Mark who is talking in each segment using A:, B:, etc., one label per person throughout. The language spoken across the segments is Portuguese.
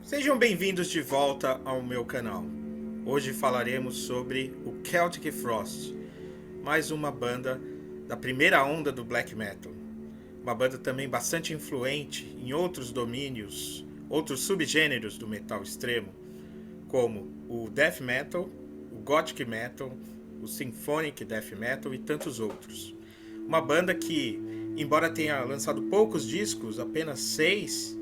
A: Sejam bem-vindos de volta ao meu canal. Hoje falaremos sobre o Celtic Frost, mais uma banda da primeira onda do black metal. Uma banda também bastante influente em outros domínios, outros subgêneros do metal extremo, como o death metal, o gothic metal, o symphonic death metal e tantos outros. Uma banda que, embora tenha lançado poucos discos, apenas 6,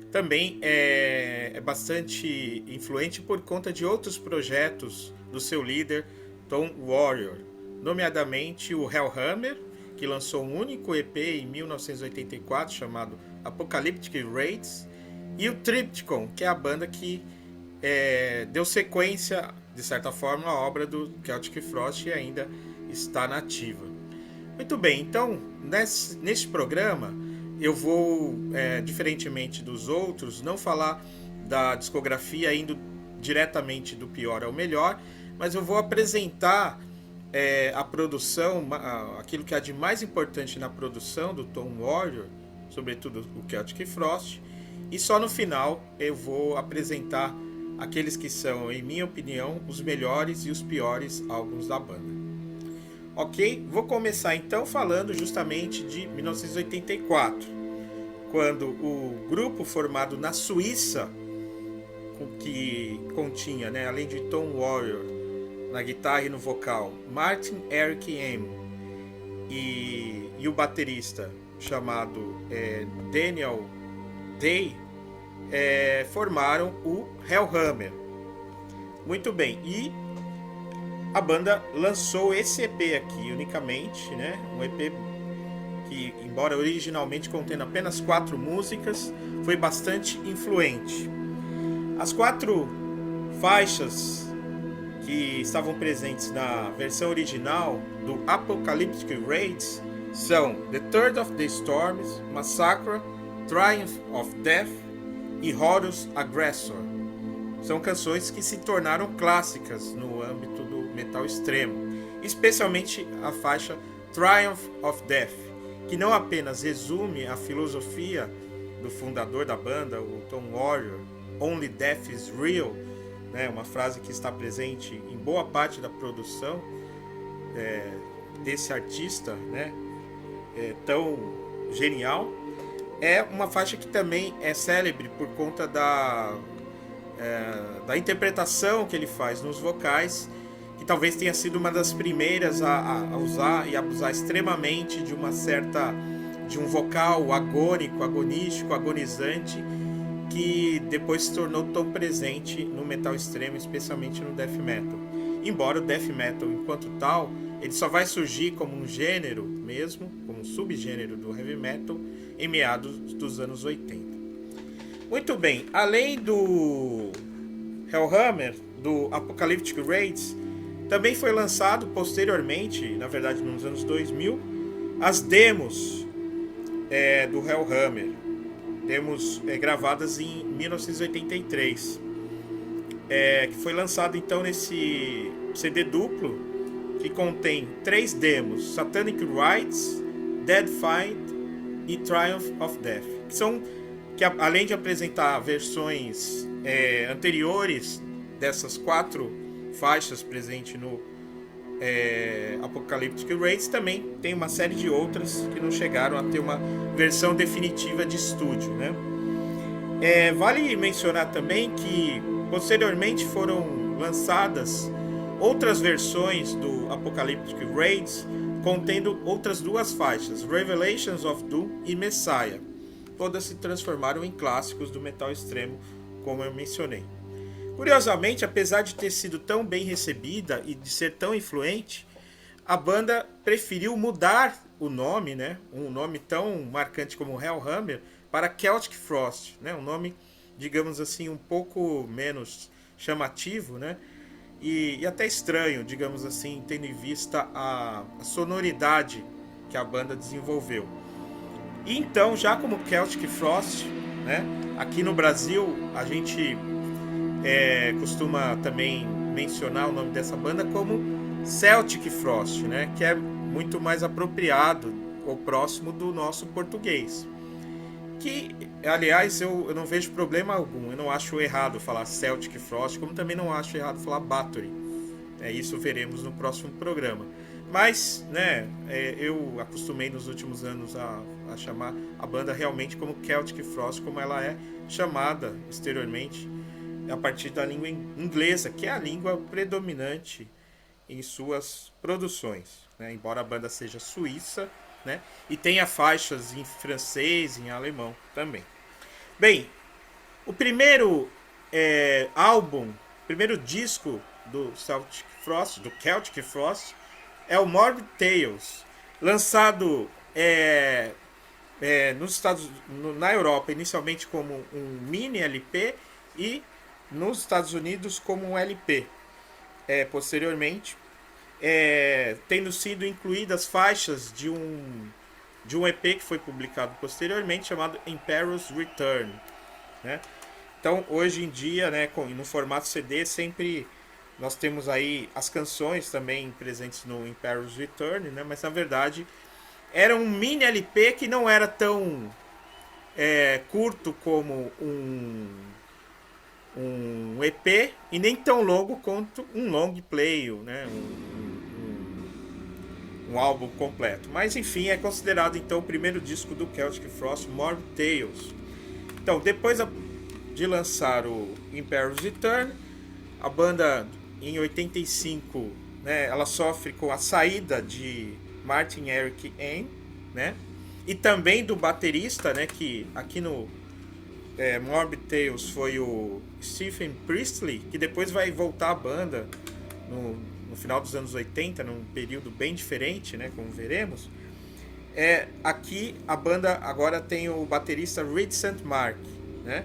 A: também é bastante influente por conta de outros projetos do seu líder, Tom Warrior, nomeadamente o Hellhammer, que lançou um único EP em 1984 chamado Apocalyptic Raids, e o Triptykon, que é a banda que deu sequência, de certa forma, à obra do Celtic Frost e ainda está nativa. Muito bem, então, neste programa, eu vou, diferentemente dos outros, não falar da discografia indo diretamente do pior ao melhor, mas eu vou apresentar a produção, aquilo que há de mais importante na produção do Tom Warrior, sobretudo o Celtic Frost, e só no final eu vou apresentar aqueles que são, em minha opinião, os melhores e os piores álbuns da banda. Ok? Vou começar então falando justamente de 1984, quando o grupo formado na Suíça, que continha, além de Tom Warrior na guitarra e no vocal, Martin Eric M. e o baterista chamado Daniel Day, formaram o Hellhammer. Muito bem, e a banda lançou esse EP aqui unicamente, um EP que, embora originalmente contendo apenas 4 músicas, foi bastante influente. As 4 faixas que estavam presentes na versão original do Apocalyptic Raids são The Third of the Storms, Massacre, Triumph of Death e Horus Aggressor. São canções que se tornaram clássicas no âmbito do metal extremo, especialmente a faixa Triumph of Death, que não apenas resume a filosofia do fundador da banda, o Tom Warrior, Only Death is Real, uma frase que está presente em boa parte da produção desse artista tão genial. É uma faixa que também é célebre por conta da interpretação que ele faz nos vocais, que talvez tenha sido uma das primeiras a usar e abusar extremamente de um vocal agônico, agonístico, agonizante, que depois se tornou tão presente no metal extremo, especialmente no death metal. Embora o death metal, enquanto tal, ele só vai surgir como um gênero mesmo, como um subgênero do heavy metal, em meados dos anos 80. Muito bem, além do Hellhammer, do Apocalyptic Raids, também foi lançado posteriormente, na verdade nos anos 2000, as demos do Hellhammer, demos gravadas em 1983, que foi lançado então nesse CD duplo, que contém 3 demos, Satanic Rites, Dead Fight e Triumph of Death, que além de apresentar versões anteriores dessas 4 faixas presentes no Apocalyptic Raids, também tem uma série de outras que não chegaram a ter uma versão definitiva de estúdio, vale mencionar também que posteriormente foram lançadas outras versões do Apocalyptic Raids contendo outras 2 faixas, Revelations of Doom e Messiah. Todas se transformaram em clássicos do metal extremo, como eu mencionei. Curiosamente, apesar de ter sido tão bem recebida e de ser tão influente, a banda preferiu mudar o nome, um nome tão marcante como Hellhammer, para Celtic Frost, um nome, digamos assim, um pouco menos chamativo, e até estranho, digamos assim, tendo em vista a sonoridade que a banda desenvolveu. E então, já como Celtic Frost, aqui no Brasil a gente costuma também mencionar o nome dessa banda como Celtic Frost, que é muito mais apropriado ou próximo do nosso português. que, aliás, eu não vejo problema algum. Eu não acho errado falar Celtic Frost, como também não acho errado falar Bathory. Isso veremos no próximo programa. Mas, né, eu acostumei nos últimos anos a chamar a banda realmente como Celtic Frost, como ela é chamada exteriormente, a partir da língua inglesa, que é a língua predominante em suas produções, né? Embora a banda seja suíça, né? E tenha faixas em francês, em alemão também. Bem, o primeiro álbum, primeiro disco do Celtic Frost, é o Morbid Tales, lançado na Europa inicialmente como um mini LP e nos Estados Unidos como um LP. Posteriormente, tendo sido incluídas faixas de um EP que foi publicado posteriormente, chamado Emperor's Return, né? Então, hoje em dia, né, no formato CD, sempre nós temos aí as canções também presentes no Emperor's Return, né? Mas na verdade era um mini LP que não era tão curto como um EP e nem tão longo quanto um long play, né? Um álbum completo. Mas enfim, é considerado então o primeiro disco do Celtic Frost, Morbid Tales. Então, depois de lançar o Emperor's Return, a banda em 85, né, ela sofre com a saída de Martin Eric Ain, né, e também do baterista, né, que aqui no Morbid Tales foi o Stephen Priestley, que depois vai voltar à banda no final dos anos 80, num período bem diferente, né, como veremos. Aqui a banda agora tem o baterista Reed St. Mark, né,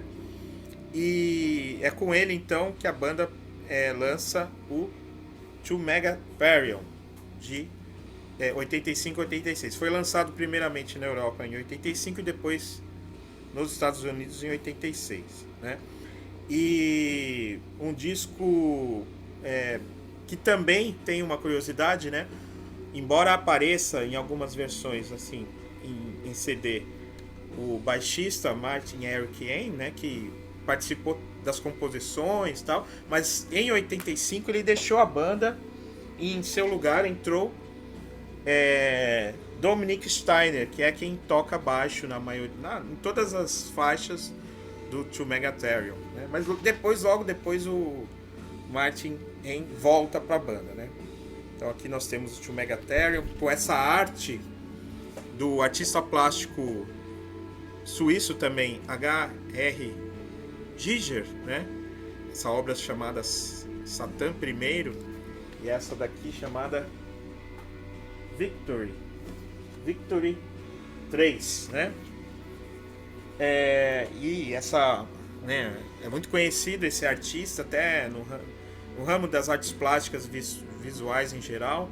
A: e é com ele então que a banda lança o To Megatherion de 85-86. Foi lançado primeiramente na Europa em 85 e depois nos Estados Unidos em 86, né? E um disco que também tem uma curiosidade, né? Embora apareça em algumas versões assim em CD o baixista Martin Eric Ain, né, que participou das composições e tal, mas em 85 ele deixou a banda e em seu lugar entrou Dominic Steiner, que é quem toca baixo em todas as faixas do To Megatherion, né? Mas logo depois o Martin Ain volta para a banda, né? Então aqui nós temos o To Megatherion com essa arte do artista plástico suíço também, H.R. Giger, né? Essa obra chamada Satã I e essa daqui chamada Victory 3, né? E essa, né, é muito conhecido esse artista até no ramo das artes plásticas visuais em geral,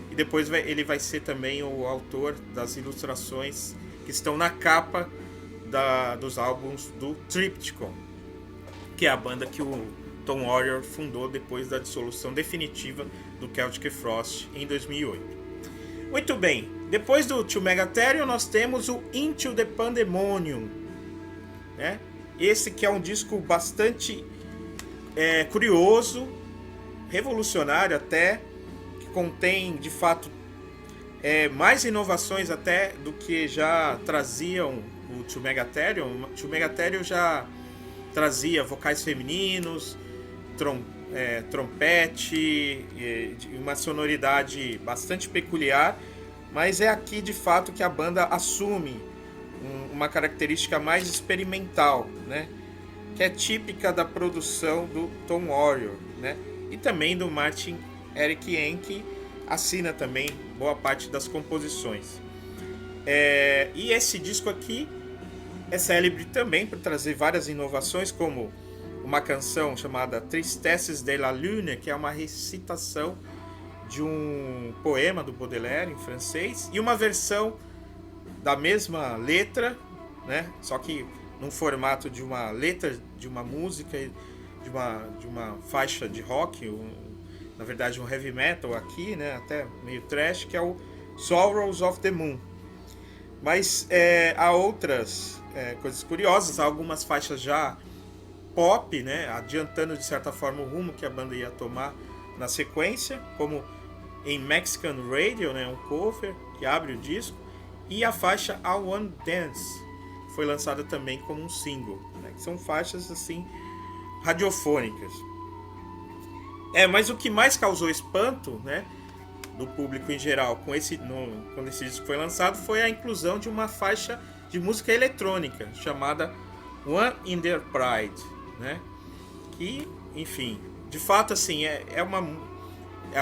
A: e depois ele vai ser também o autor das ilustrações que estão na capa dos álbuns do Triptychon, que é a banda que o Tom Warrior fundou depois da dissolução definitiva do Celtic Frost em 2008. Muito bem, depois do To Megatherion nós temos o Into the Pandemonium, né? Esse que é um disco bastante curioso, revolucionário até, que contém de fato mais inovações até do que já traziam o To Megatherion. O To Megatherion já trazia vocais femininos, trompete, uma sonoridade bastante peculiar, mas é aqui de fato que a banda assume uma característica mais experimental, né, que é típica da produção do Tom Warrior, né, e também do Martin Eric Ain, que assina também boa parte das composições. E esse disco aqui é célebre também por trazer várias inovações, como uma canção chamada Tristesses de la Lune, que é uma recitação de um poema do Baudelaire em francês, e uma versão da mesma letra, né, só que num formato de uma letra de uma música, de uma faixa de rock, na verdade um heavy metal aqui, né, até meio trash, que é o Sorrows of the Moon. Mas há outras coisas curiosas, algumas faixas já pop, né, adiantando de certa forma o rumo que a banda ia tomar na sequência, como em Mexican Radio, né, um cover que abre o disco, e a faixa I Want Dance foi lançada também como um single, né, que são faixas assim radiofônicas. Mas o que mais causou espanto, né, do público em geral quando esse disco foi lançado foi a inclusão de uma faixa de música eletrônica chamada One in Their Pride, né? Que, enfim, de fato assim é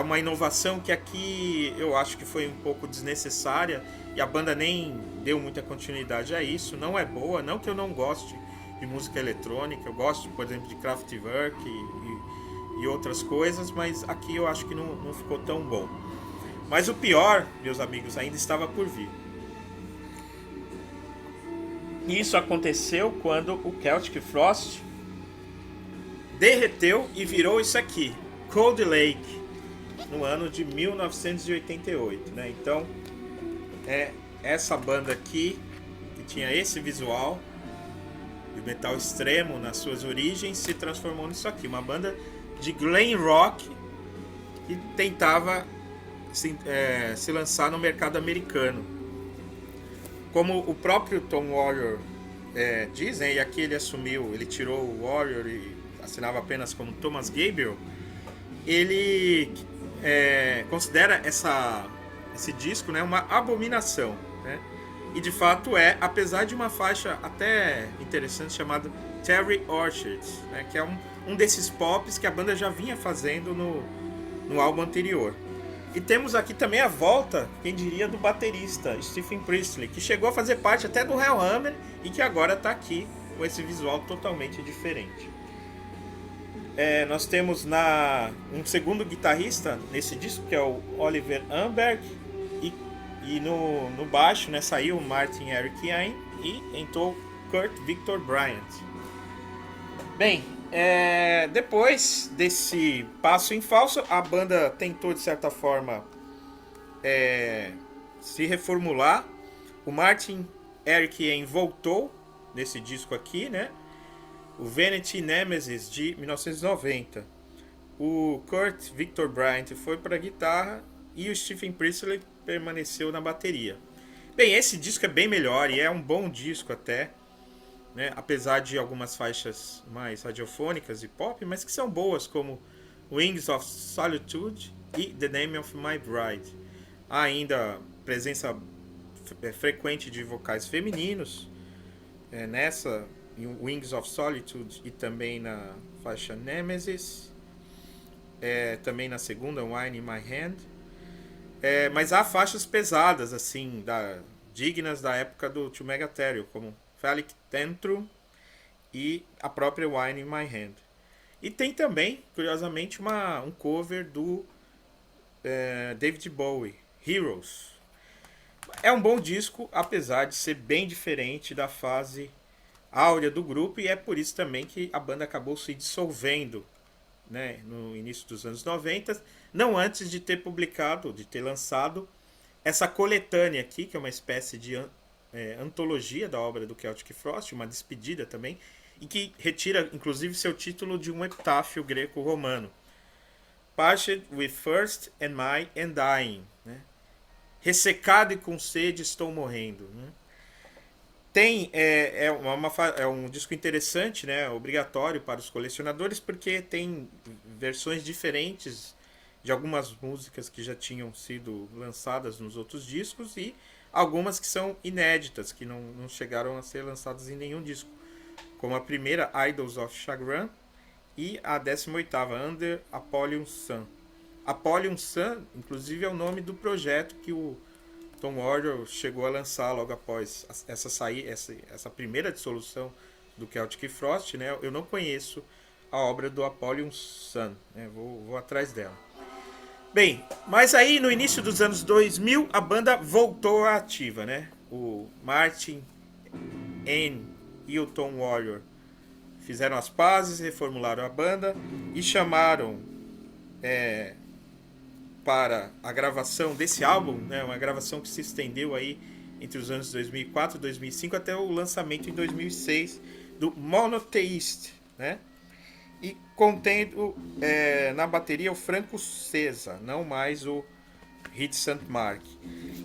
A: uma inovação que aqui eu acho que foi um pouco desnecessária e a banda nem deu muita continuidade a isso. Não é boa, não que eu não goste de música eletrônica, eu gosto, por exemplo, de Kraftwerk e outras coisas, mas aqui eu acho que não ficou tão bom. Mas o pior, meus amigos, ainda estava por vir. Isso aconteceu quando o Celtic Frost derreteu e virou isso aqui, Cold Lake, no ano de 1988, né? Então, essa banda aqui, que tinha esse visual de metal extremo nas suas origens, se transformou nisso aqui, uma banda de glam rock que tentava se lançar no mercado americano. Como o próprio Tom Warrior diz, né, e aqui ele tirou o Warrior e assinava apenas como Thomas Gabriel, ele considera esse disco, né, uma abominação, né? E de fato apesar de uma faixa até interessante chamada Terry Orchards, né, que é um desses pops que a banda já vinha fazendo no álbum anterior. E temos aqui também a volta, quem diria, do baterista Stephen Priestley, que chegou a fazer parte até do Hellhammer e que agora está aqui com esse visual totalmente diferente. Nós temos um segundo guitarrista nesse disco, que é o Oliver Amberg, e no baixo, né, saiu o Martin Eric Ain e entrou Kurt Victor Bryant. Bem, depois desse passo em falso, a banda tentou de certa forma se reformular. O Martin Eric Ain voltou nesse disco aqui, né? O Vanity Nemesis de 1990. O Kurt Victor Bryant foi para a guitarra e o Stephen Priestley permaneceu na bateria. Bem, esse disco é bem melhor e é um bom disco até, né? Apesar de algumas faixas mais radiofônicas e pop, mas que são boas, como Wings of Solitude e The Name of My Bride. Há ainda presença frequente de vocais femininos nessa Wings of Solitude e também na faixa Nemesis, também na segunda Wine in My Hand, mas há faixas pesadas assim, dignas da época do Too Megatherium, como Phallic Tantrum e a própria Wine in My Hand. E tem também, curiosamente, um cover do David Bowie, Heroes. É um bom disco, apesar de ser bem diferente da fase áurea do grupo, e é por isso também que a banda acabou se dissolvendo, né, no início dos anos 90, não antes de ter lançado essa coletânea aqui, que é uma espécie de antologia da obra do Celtic Frost, uma despedida também, e que retira inclusive seu título de um epitáfio greco-romano. Parched with thirst and my and dying, né? Ressecado e com sede estou morrendo, né? Tem um disco interessante, né, obrigatório para os colecionadores, porque tem versões diferentes de algumas músicas que já tinham sido lançadas nos outros discos e algumas que são inéditas, que não chegaram a ser lançadas em nenhum disco, como a primeira, Idols of Chagrin, e a 18ª, Under Apollyon Sun. Apollyon Sun, inclusive, é o nome do projeto que o Tom Warrior chegou a lançar logo após essa primeira dissolução do Celtic Frost, né? Eu não conheço a obra do Apollyon Sun, né? Vou atrás dela. Bem, mas aí no início dos anos 2000 a banda voltou à ativa, né? O Martin N e o Tom Warrior fizeram as pazes, reformularam a banda e chamaram para a gravação desse álbum, né, uma gravação que se estendeu aí entre os anos 2004 e 2005 até o lançamento em 2006 do Monotheist, né? E contendo na bateria o Franco Cesa, não mais o Hit St. Mark.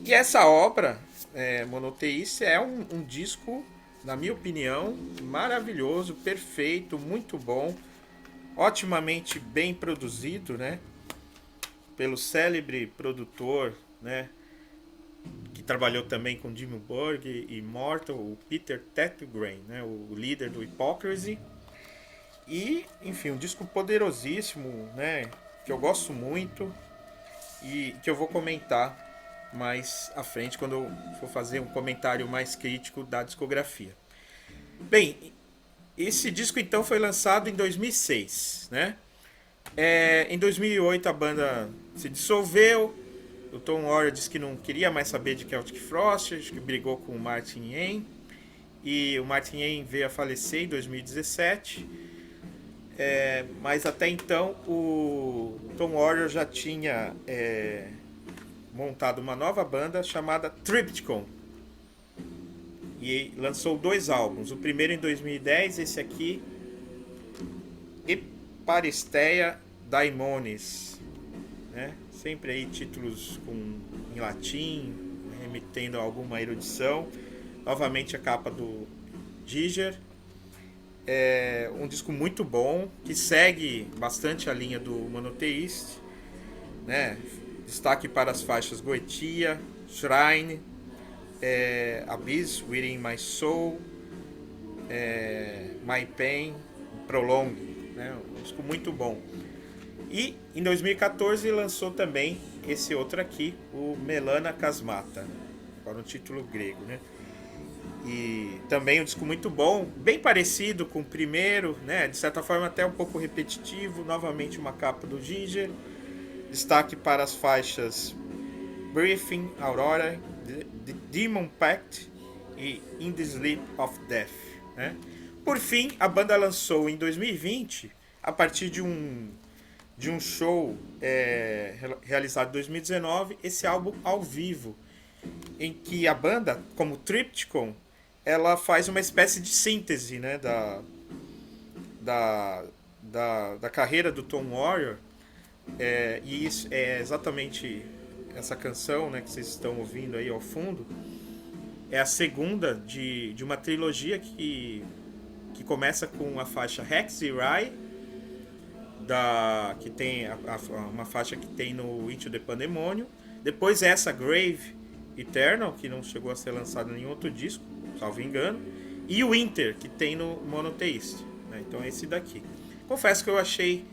A: E essa obra, Monotheist, é um disco, na minha opinião, maravilhoso, perfeito, muito bom, otimamente bem produzido, né? Pelo célebre produtor, né? Que trabalhou também com Dimmu Borgir e Immortal, o Peter Tägtgren, né? O líder do Hypocrisy. E, enfim, um disco poderosíssimo, né? Que eu gosto muito e que eu vou comentar mais à frente quando eu for fazer um comentário mais crítico da discografia. Bem, esse disco então foi lançado em 2006, né? Em 2008 a banda se dissolveu. O Tom Oral disse que não queria mais saber de Celtic Frost, acho que brigou com o Martin Yen. E o Martin Yen veio a falecer em 2017. Mas até então o Tom Warrior já tinha montado uma nova banda chamada Triptykon e lançou 2 álbuns. O primeiro em 2010, esse aqui, Eparisteia Daimones, né? Sempre aí títulos em latim, remetendo a alguma erudição. Novamente a capa do Giger. É um disco muito bom, que segue bastante a linha do Monotheist, né? Destaque para as faixas Goetia, Shrine, Abyss, Within My Soul, My Pain, Prolong, né? Um disco muito bom. E em 2014 lançou também esse outro aqui, o Melana Kasmata, para um título grego, né? E também um disco muito bom, bem parecido com o primeiro, né? De certa forma até um pouco repetitivo. Novamente uma capa do Giger. Destaque para as faixas Briefing, Aurora, The Demon Pact e In the Sleep of Death, né? Por fim, a banda lançou em 2020, a partir de um show realizado em 2019, esse álbum ao vivo, em que a banda, como Triptykon, ela faz uma espécie de síntese, né, da carreira do Tom Warrior, e isso é exatamente essa canção, né, que vocês estão ouvindo aí ao fundo, é a segunda de uma trilogia que começa com a faixa Hex e Rye, que tem uma faixa que tem no Into the Pandemonium, depois essa Grave Eternal, que não chegou a ser lançado em nenhum outro disco, salvo engano, e o Winter, que tem no Monotheist, né? Então é esse daqui. Confesso que eu achei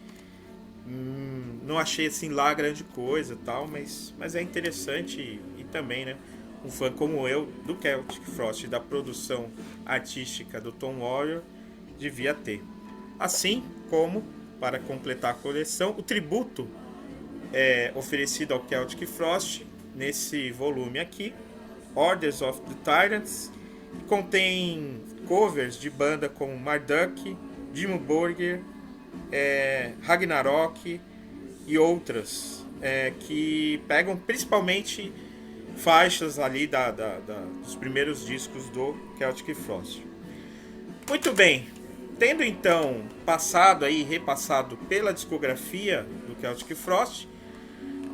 A: não achei assim lá grande coisa, tal, mas é interessante e também, né, um fã como eu do Celtic Frost e da produção artística do Tom Warrior devia ter. Assim como, para completar a coleção, o tributo oferecido ao Celtic Frost nesse volume aqui, Orders of the Tyrants, que contém covers de banda como Marduk, Dimmu Borgir, Ragnarok e outras, que pegam principalmente faixas ali dos primeiros discos do Celtic Frost. Muito bem, tendo então repassado pela discografia do Celtic Frost,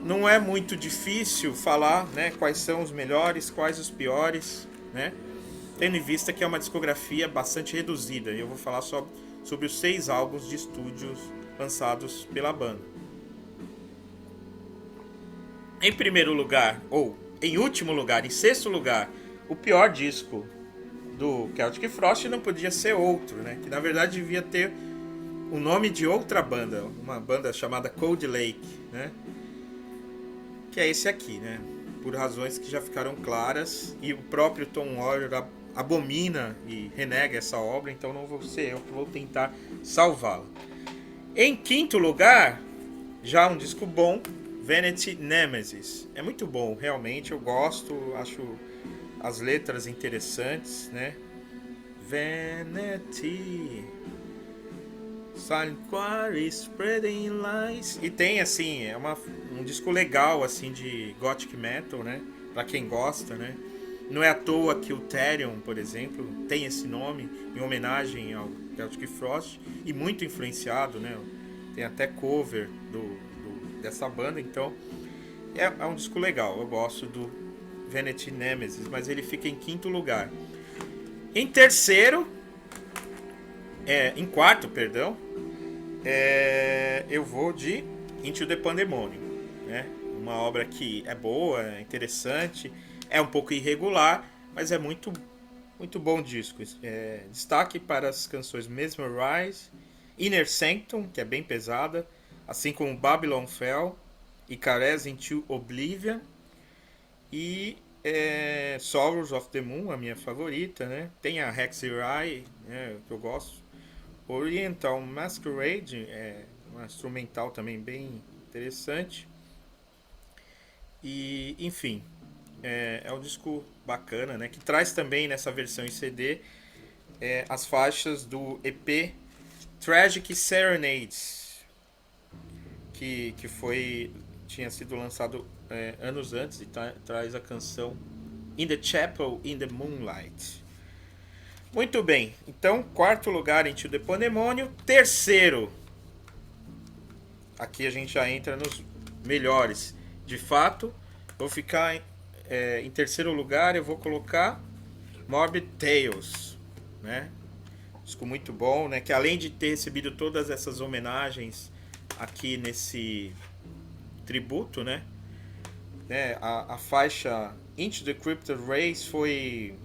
A: não é muito difícil falar, né, quais são os melhores, quais os piores, né, tendo em vista que é uma discografia bastante reduzida. E eu vou falar só sobre os 6 álbuns de estúdios lançados pela banda. Em primeiro lugar, ou em último lugar, em sexto lugar, o pior disco do Celtic Frost não podia ser outro, né, que na verdade devia ter o nome de outra banda, uma banda chamada Cold Lake, né, que é esse aqui, né? Por razões que já ficaram claras, e o próprio Tom Warrior abomina e renega essa obra, então não vou ser eu que vou tentar salvá-la. Em quinto lugar, já um disco bom, Vanity Nemesis. É muito bom, realmente, eu gosto, acho as letras interessantes, né? Vanity, Silent Quarry, Spreading Lies. E tem, assim, um disco legal, assim, de gothic metal, né? Pra quem gosta, né? Não é à toa que o Therion, por exemplo, tem esse nome em homenagem ao Celtic Frost e muito influenciado, né? Tem até cover dessa banda, então é um disco legal. Eu gosto do Vanity Nemesis, mas ele fica em quinto lugar. Em terceiro, em quarto, perdão, eu vou de Into the Pandemonium, né? Uma obra que é boa, é interessante, é um pouco irregular, mas é muito bom disco. Destaque para as canções Mesmerize, Inner Sanctum, que é bem pesada, assim como Babylon Fell e Caress into Oblivion, e Sorrows of the Moon, a minha favorita, né? Tem a Hexerei, né, que eu gosto. Oriental Masquerade, uma instrumental também bem interessante. E, enfim, é um disco bacana, né? Que traz também nessa versão em CD as faixas do EP Tragic Serenades, que tinha sido lançado anos antes, e traz a canção In the Chapel in the Moonlight. Muito bem, então quarto lugar Into the Pandemonium. Terceiro, aqui a gente já entra nos melhores. De fato, vou ficar em terceiro lugar, eu vou colocar Morbid Tales, né? Disco muito bom, né? Que além de ter recebido todas essas homenagens aqui nesse tributo, né? A faixa Into the Cryptid Race foi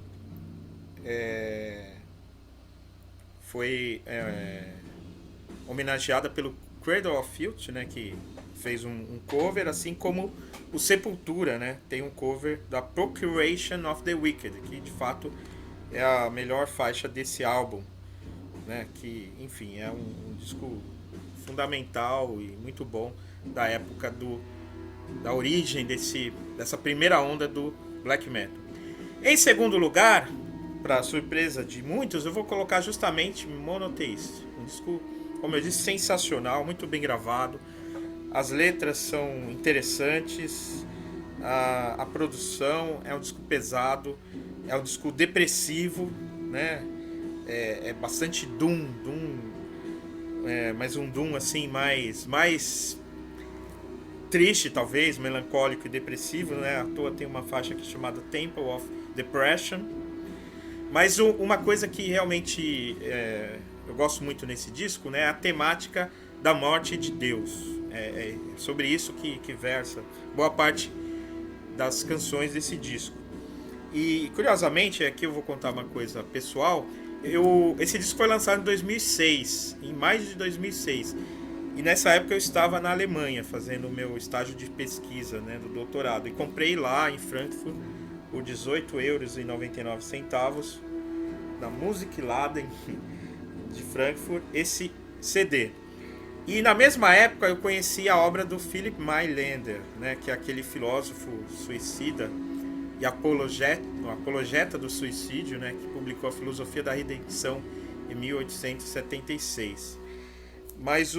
A: homenageada pelo Cradle of Filth, né? Que fez um cover, assim como o Sepultura, né? Tem um cover da Procuration of the Wicked, que de fato é a melhor faixa desse álbum, né? Que, enfim, é um disco fundamental e muito bom da época da origem dessa primeira onda do black metal. Em segundo lugar, para surpresa de muitos, eu vou colocar justamente Monotheist, um disco, como eu disse, sensacional, muito bem gravado. As letras são interessantes, a produção é um disco pesado, é um disco depressivo, né? É bastante doom, mas um doom assim mais triste, talvez, melancólico e depressivo, né? À toa tem uma faixa aqui chamada Temple of Depression. Mas uma coisa que realmente eu gosto muito nesse disco, né? É a temática da morte de Deus. É sobre isso que versa boa parte das canções desse disco. E curiosamente, aqui eu vou contar uma coisa pessoal. Esse disco foi lançado em 2006, em maio de 2006. E nessa época eu estava na Alemanha fazendo o meu estágio de pesquisa, né, do doutorado. E comprei lá em Frankfurt por 18,99 € na Musikladen de Frankfurt esse CD. E na mesma época eu conheci a obra do Philip Mailander, né, que é aquele filósofo suicida e apologeta do suicídio, né, que publicou a Filosofia da Redenção em 1876. Mas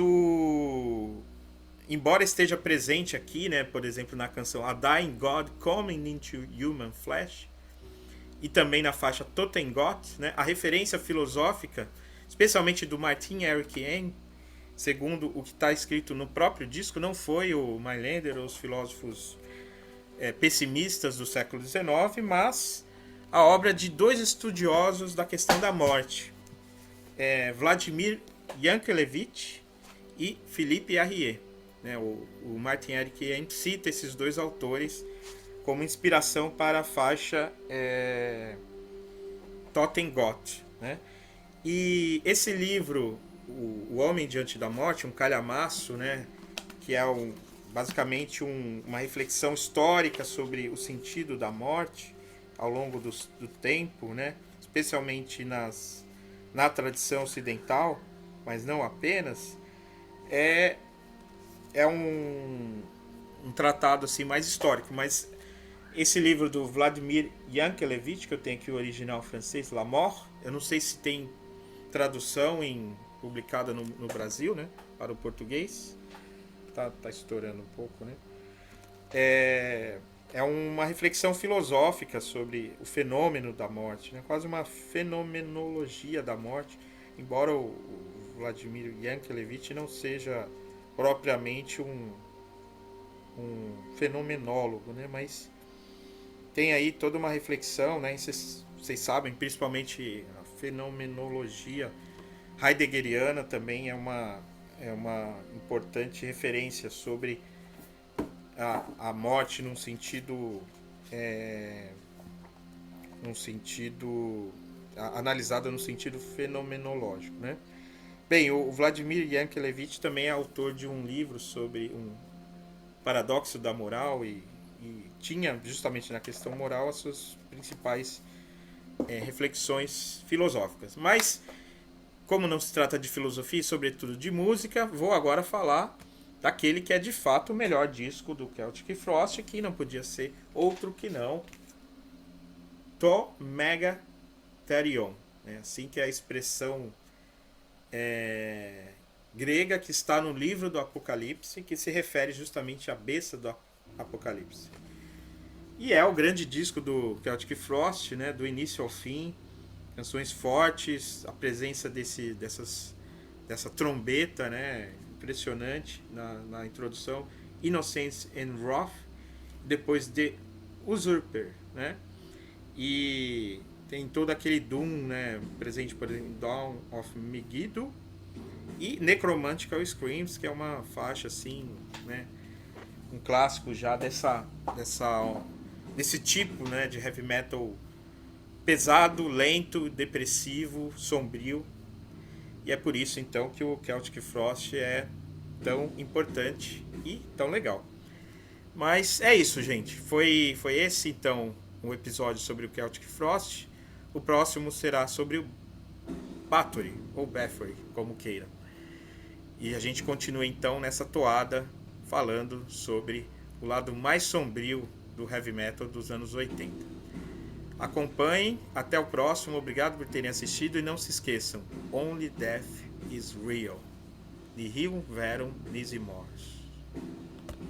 A: embora esteja presente aqui, né, por exemplo, na canção A Dying God Coming into Human Flesh, e também na faixa Totengot, né, a referência filosófica, especialmente do Martin Eric Eng, segundo o que está escrito no próprio disco, não foi o Mailander ou os filósofos pessimistas do século XIX, mas a obra de dois estudiosos da questão da morte, Vladimir Yankelevich e Philippe Arrier. Né? O Martin Eric Eng cita esses dois autores como inspiração para a faixa Totengot. Né? E esse livro, O Homem Diante da Morte, um calhamaço, né? Que é basicamente uma reflexão histórica sobre o sentido da morte ao longo do tempo, né? Especialmente na tradição ocidental, mas não apenas, é um tratado assim, mais histórico. Mas esse livro do Vladimir Yankelevich, que eu tenho aqui o original francês, La Mort, eu não sei se tem tradução publicada no Brasil, né, para o português. Tá estourando um pouco, né? é uma reflexão filosófica sobre o fenômeno da morte, né? Quase uma fenomenologia da morte, embora o Vladimir Yankelevich não seja propriamente um fenomenólogo, né? Mas tem aí toda uma reflexão, né? Vocês sabem, principalmente a fenomenologia heideggeriana também é uma importante referência sobre a morte num sentido analisada no sentido fenomenológico, né? Bem, o Vladimir Yankelevich também é autor de um livro sobre um paradoxo da moral e tinha justamente na questão moral as suas principais reflexões filosóficas. Mas, como não se trata de filosofia e sobretudo de música, vou agora falar daquele que é de fato o melhor disco do Celtic Frost, que não podia ser outro que não To Megatherion, né? Assim que é a expressão grega que está no livro do Apocalipse, que se refere justamente à besta do Apocalipse. E é o grande disco do Celtic Frost, né? Do início ao fim, canções fortes, a presença dessa trombeta, né? Impressionante na introdução, Innocence and Wrath, depois The Usurper, né? E tem todo aquele Doom, né? Presente, por exemplo, Dawn of Megiddo e Necromantical Screams, que é uma faixa assim, né? Um clássico já desse tipo, né? De heavy metal pesado, lento, depressivo, sombrio. E é por isso então que o Celtic Frost é tão importante e tão legal. Mas é isso, gente. Foi esse então um episódio sobre o Celtic Frost. O próximo será sobre o Bathory, ou Bathory, como queira. E a gente continua então nessa toada falando sobre o lado mais sombrio do heavy metal dos anos 80. Acompanhem, até o próximo, obrigado por terem assistido e não se esqueçam, Only Death is Real. Nihil verum nisi mors.